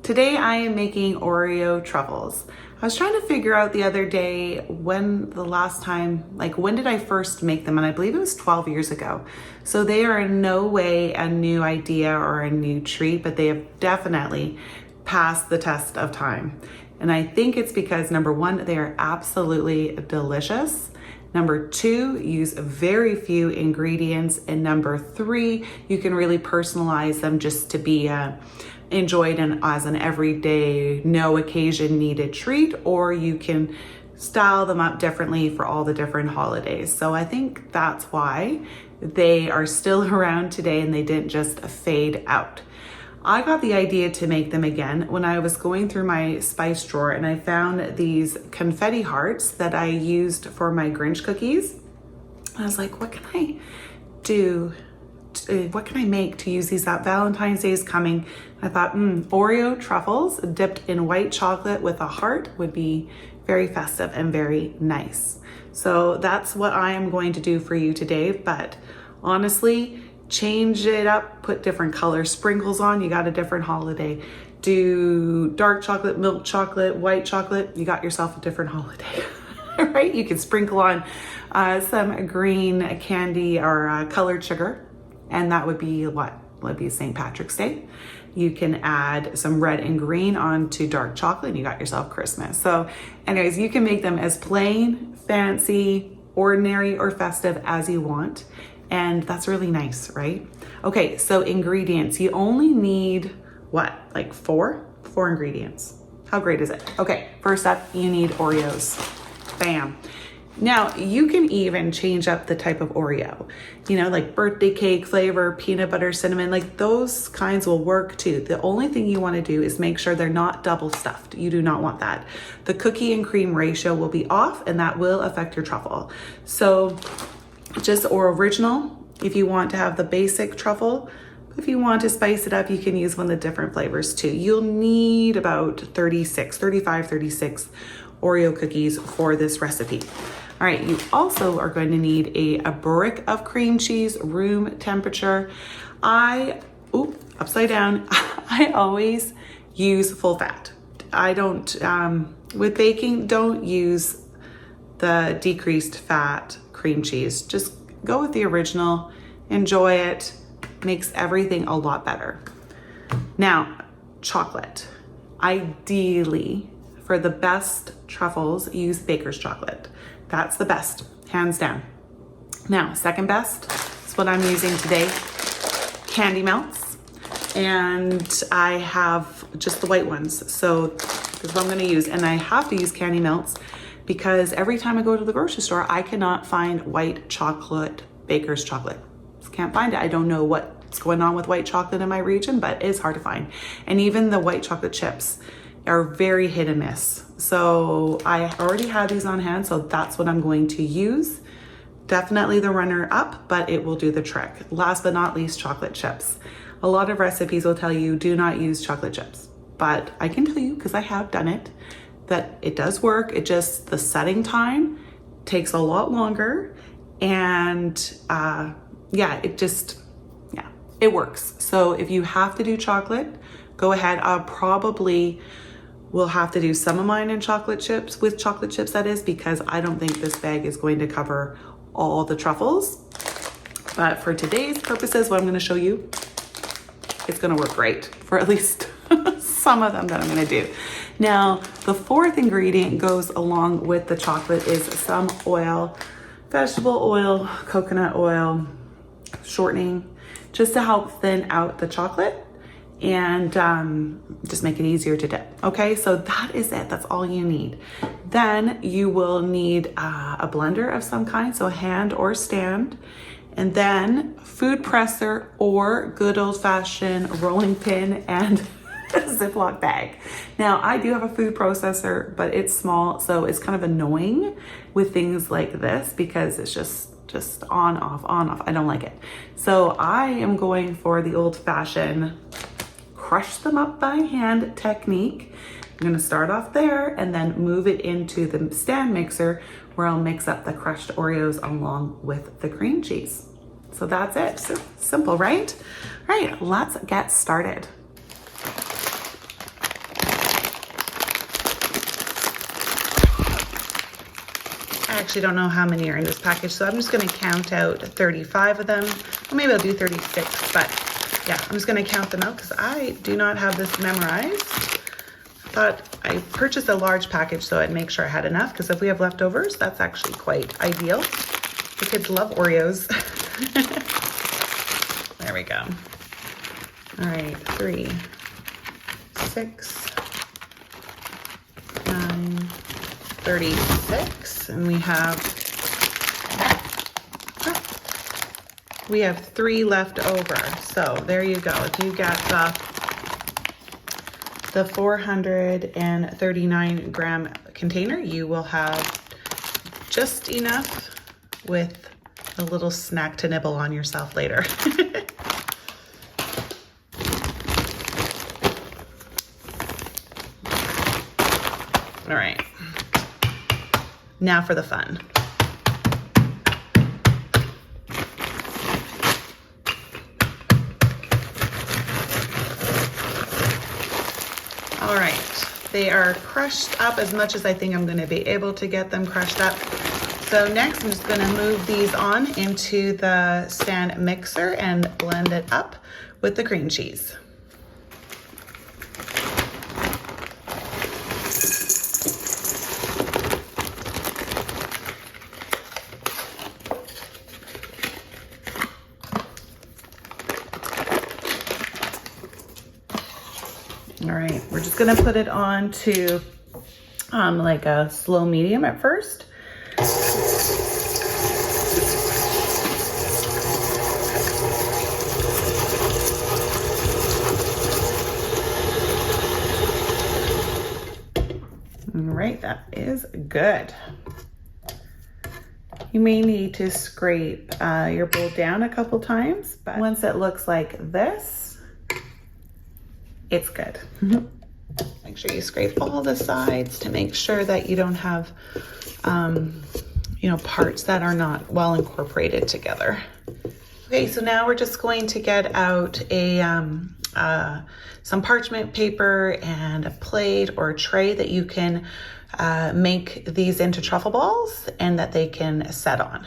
Today I am making Oreo truffles. I was trying to figure out the other day when the last time, when did I first make them? And I believe it was 12 years ago. So they are in no way a new idea or a new treat, but they have definitely passed the test of time. And I think it's because number one, they are absolutely delicious. Number two, use very few ingredients. And number three, you can really personalize them just to be enjoyed as an everyday, no occasion needed treat, or you can style them up differently for all the different holidays. So I think that's why they are still around today and they didn't just fade out. I got the idea to make them again when I was going through my spice drawer and I found these confetti hearts that I used for my Grinch cookies. I was like, what can I do? What can I make to use these? That Valentine's Day is coming. I thought, Oreo truffles dipped in white chocolate with a heart would be very festive and very nice. So that's what I am going to do for you today. But honestly, change it up, put different color sprinkles on. You got a different holiday. Do dark chocolate, milk chocolate, white chocolate. You got yourself a different holiday, right? You can sprinkle on some green candy or colored sugar. And that would be what? Would be St. Patrick's Day. You can add some red and green onto dark chocolate and you got yourself Christmas. So anyways, you can make them as plain, fancy, ordinary, or festive as you want. And that's really nice, right? Okay, so ingredients. You only need what? Like four ingredients. How great is it? Okay, first up, you need Oreos. Bam. Now, you can even change up the type of Oreo, like birthday cake flavor, peanut butter, cinnamon, like those kinds will work too. The only thing you want to do is make sure they're not double stuffed. You do not want that. The cookie and cream ratio will be off and that will affect your truffle. So or original, if you want to have the basic truffle. If you want to spice it up, you can use one of the different flavors too. You'll need about 35, 36 Oreo cookies for this recipe. All right, you also are going to need a brick of cream cheese, room temperature. Upside down, I always use full fat. I don't, with baking, don't use the decreased fat cream cheese. Just go with the original, enjoy it, makes everything a lot better. Now, chocolate. Ideally, for the best truffles, use baker's chocolate. That's the best, hands down. Now, second best is what I'm using today, candy melts. And I have just the white ones. So this is what I'm gonna use. And I have to use candy melts because every time I go to the grocery store, I cannot find white chocolate, baker's chocolate. Just can't find it. I don't know what's going on with white chocolate in my region, but it's hard to find. And even the white chocolate chips are very hit and miss. So I already had these on hand, so that's what I'm going to use. Definitely the runner up, but it will do the trick. Last but not least, chocolate chips. A lot of recipes will tell you do not use chocolate chips, but I can tell you, because I have done it, that it does work. It just, the setting time takes a lot longer and it works. So if you have to do chocolate, go ahead. I'll probably will have to do some of mine in chocolate chips, that is, because I don't think this bag is going to cover all the truffles. But for today's purposes, what I'm gonna show you, it's gonna work great for at least some of them that I'm gonna do. Now, the fourth ingredient goes along with the chocolate is some oil, vegetable oil, coconut oil, shortening, just to help thin out the chocolate and just make it easier to dip. Okay, so that is it. That's all you need. Then you will need a blender of some kind, so a hand or stand, and then food presser or good old-fashioned rolling pin and a Ziploc bag. Now, I do have a food processor, but it's small, so it's kind of annoying with things like this because it's just on, off, on, off. I don't like it. So I am going for the old-fashioned crush them up by hand technique. I'm gonna start off there and then move it into the stand mixer where I'll mix up the crushed Oreos along with the cream cheese. So that's it. So simple, right? All right, let's get started. actually don't know how many are in this package, so I'm just gonna count out 35 of them. Or maybe I'll do 36, but yeah, I'm just gonna count them out because I do not have this memorized. I thought I purchased a large package so I'd make sure I had enough, because if we have leftovers, that's actually quite ideal. The kids love Oreos. There we go. All right, 3, 6, 9, 36, and we have 3 left over. So there you go. If you get the 439 gram container, you will have just enough with a little snack to nibble on yourself later. All right, now for the fun. All right, they are crushed up as much as I think I'm gonna be able to get them crushed up. So next, I'm just gonna move these on into the stand mixer and blend it up with the cream cheese. All right, we're just gonna put it on to like a slow medium at first. All right, that is good. You may need to scrape your bowl down a couple times, but once it looks like this, it's good. Make sure you scrape all the sides to make sure that you don't have, you know, parts that are not well incorporated together. Okay, so now we're just going to get out some parchment paper and a plate or a tray that you can make these into truffle balls and that they can set on.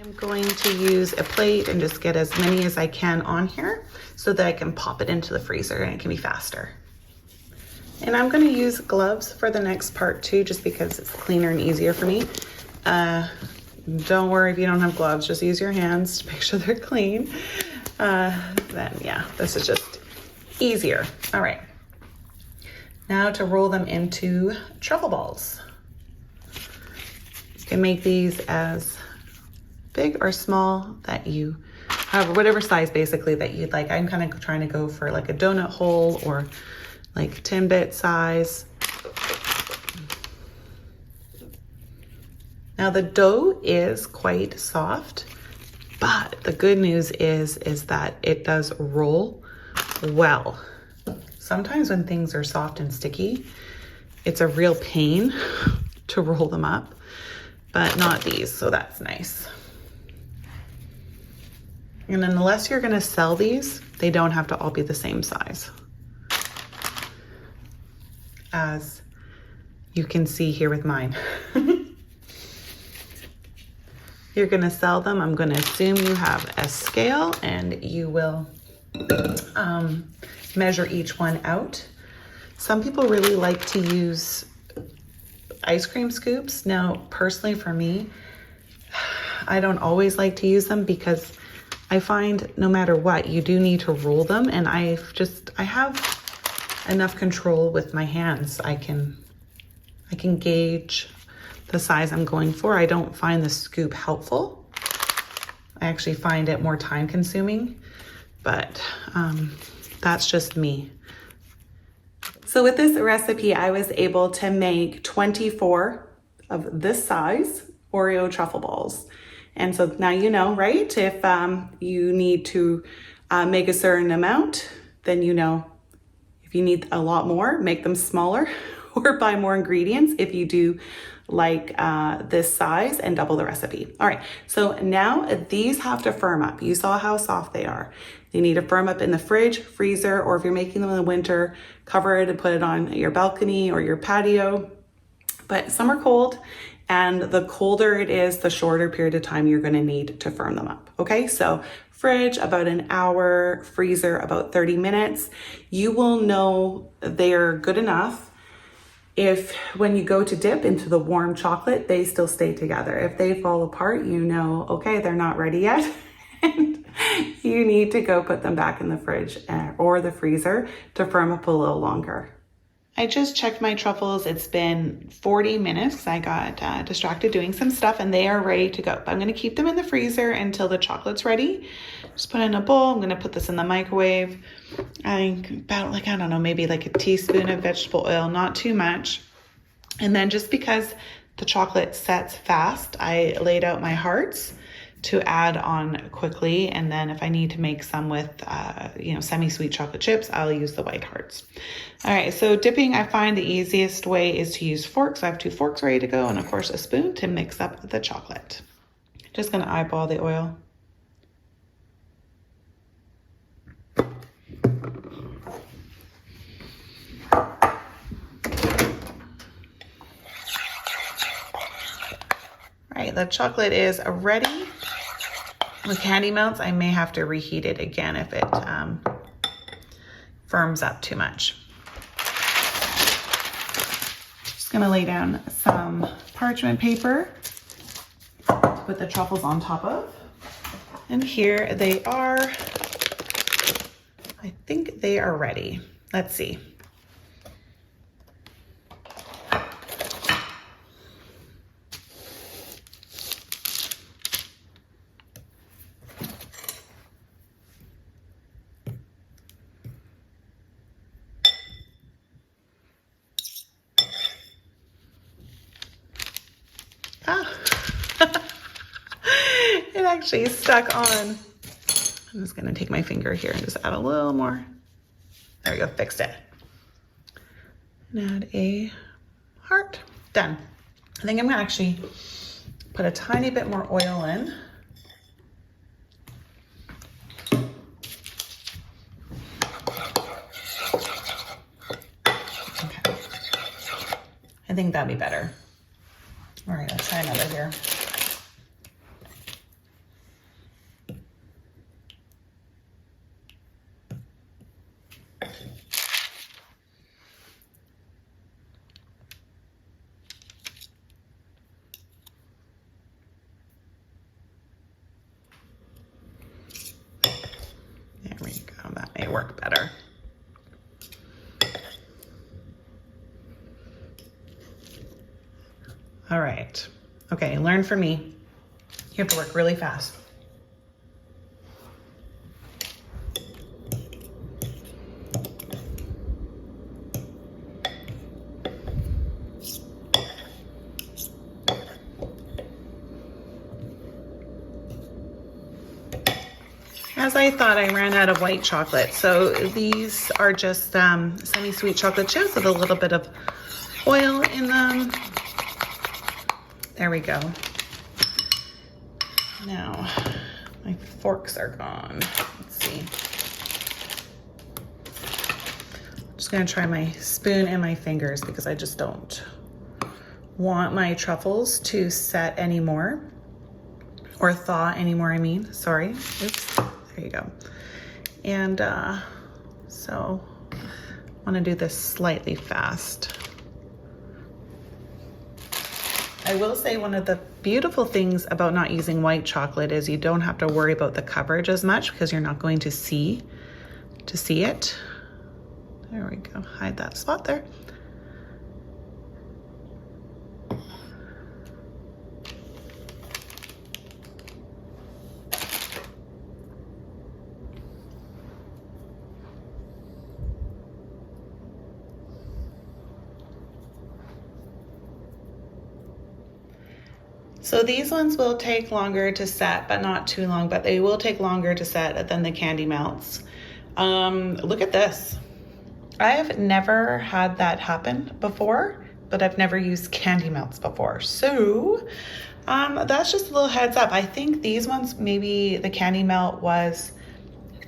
I'm going to use a plate and just get as many as I can on here so that I can pop it into the freezer and it can be faster. And I'm gonna use gloves for the next part too, just because it's cleaner and easier for me. Don't worry if you don't have gloves, just use your hands to make sure they're clean. Then yeah, this is just easier. All right, now to roll them into truffle balls. You can make these as big or small that you have, whatever size basically that you'd like. I'm kind of trying to go for like a donut hole or like 10-bit size. Now the dough is quite soft, but the good news is that it does roll well. Sometimes when things are soft and sticky, it's a real pain to roll them up, but not these, so that's nice. And unless you're gonna sell these, they don't have to all be the same size. As you can see here with mine. You're gonna sell them, I'm gonna assume you have a scale and you will measure each one out. Some people really like to use ice cream scoops. Now, personally for me, I don't always like to use them because I find no matter what, you do need to roll them, and I have enough control with my hands. I can gauge the size I'm going for. I don't find the scoop helpful. I actually find it more time consuming, but that's just me. So with this recipe, I was able to make 24 of this size Oreo truffle balls. And so now you know, right? If you need to make a certain amount, then you know if you need a lot more, make them smaller or buy more ingredients if you do like this size and double the recipe. All right, so now these have to firm up. You saw how soft they are. They need to firm up in the fridge, freezer, or if you're making them in the winter, cover it and put it on your balcony or your patio. But some are cold And the colder it is, the shorter period of time you're gonna need to firm them up, okay? So fridge, about an hour, freezer, about 30 minutes. You will know they're good enough if when you go to dip into the warm chocolate, they still stay together. If they fall apart, you know, okay, they're not ready yet. And you need to go put them back in the fridge or the freezer to firm up a little longer. I just checked my truffles. It's been 40 minutes. I got distracted doing some stuff and they are ready to go. But I'm gonna keep them in the freezer until the chocolate's ready. Just put it in a bowl. I'm gonna put this in the microwave. I think about like, I don't know, maybe like a teaspoon of vegetable oil, not too much. And then just because the chocolate sets fast, I laid out my hearts to add on quickly. And then if I need to make some with, semi-sweet chocolate chips, I'll use the white hearts. All right, so dipping, I find the easiest way is to use forks. I have 2 forks ready to go and of course a spoon to mix up the chocolate. Just gonna eyeball the oil. All right, the chocolate is ready. With candy melts, I may have to reheat it again if it firms up too much. Just gonna lay down some parchment paper to put the truffles on top of. And here they are. I think they are ready. Let's see. It actually stuck on. I'm just gonna take my finger here and just add a little more. There we go, fixed it. And add a heart, done. I think I'm gonna actually put a tiny bit more oil in. Okay. I think that'd be better. All right, let's try another here. There we go, that may work better. All right, okay, learn from me. You have to work really fast. As I thought, I ran out of white chocolate. So these are just semi-sweet chocolate chips with a little bit of oil in them. There we go. Now, my forks are gone. Let's see. I'm just gonna try my spoon and my fingers because I just don't want my truffles to set anymore. Or thaw anymore, I mean. Sorry. Oops. There you go. And so I want to do this slightly fast. I will say one of the beautiful things about not using white chocolate is you don't have to worry about the coverage as much because you're not going to see it. There we go. Hide that spot there. So these ones will take longer to set, but not too long, but they will take longer to set than the candy melts. Look at this. I have never had that happen before, but I've never used candy melts before. So that's just a little heads up. I think these ones, maybe the candy melt was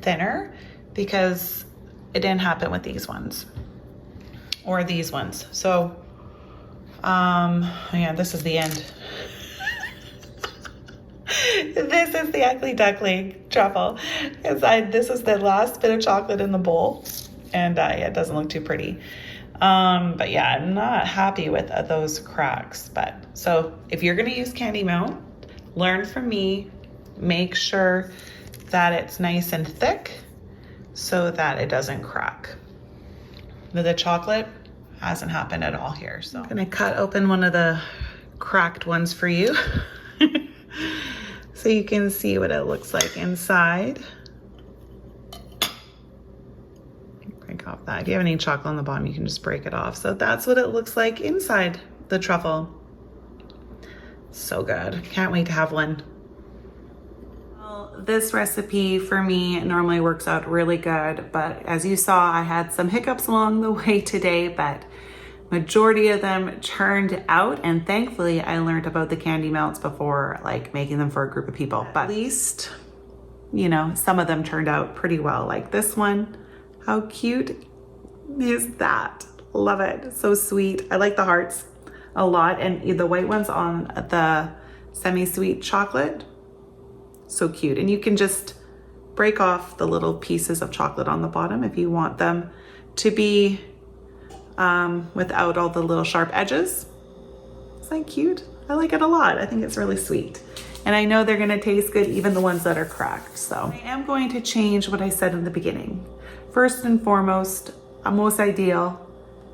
thinner because it didn't happen with these ones or these ones. So Yeah, this is the end. This is the ugly duckling truffle. This is the last bit of chocolate in the bowl, and yeah, it doesn't look too pretty. But yeah, I'm not happy with those cracks. But so if you're gonna use candy melt, learn from me. Make sure that it's nice and thick so that it doesn't crack. The chocolate hasn't happened at all here. So I'm gonna cut open one of the cracked ones for you. So you can see what it looks like inside. Break off that. If you have any chocolate on the bottom, you can just break it off. So that's what it looks like inside the truffle. So good. Can't wait to have one. Well, this recipe for me normally works out really good, but as you saw, I had some hiccups along the way today, but majority of them turned out, and thankfully I learned about the candy melts before like making them for a group of people. But at least, you know, some of them turned out pretty well. Like this one, how cute is that? Love it, so sweet. I like the hearts a lot, and the white ones on the semi-sweet chocolate, so cute. And you can just break off the little pieces of chocolate on the bottom if you want them to be without all the little sharp edges. Isn't that cute? I like it a lot. I think it's really sweet. And I know they're gonna taste good, even the ones that are cracked. So I am going to change what I said in the beginning. First and foremost, most ideal,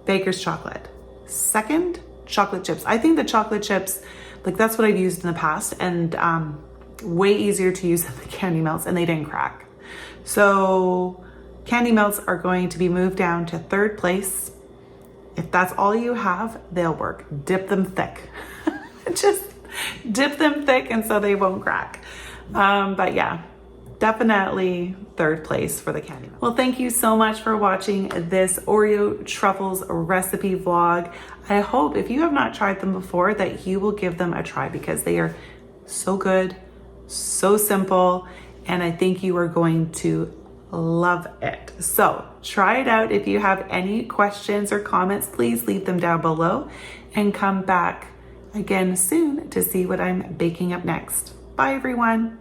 baker's chocolate. Second, chocolate chips. I think the chocolate chips, like that's what I've used in the past, and way easier to use than the candy melts, and they didn't crack. So candy melts are going to be moved down to third place. If that's all you have, they'll work. Dip them thick. Just dip them thick and so they won't crack. But yeah, definitely third place for the candy melt. Well, thank you so much for watching this Oreo truffles recipe vlog. I hope if you have not tried them before that you will give them a try, because they are so good, so simple, and I think you are going to love it. So try it out. If you have any questions or comments, please leave them down below, and come back again soon to see what I'm baking up next. Bye everyone.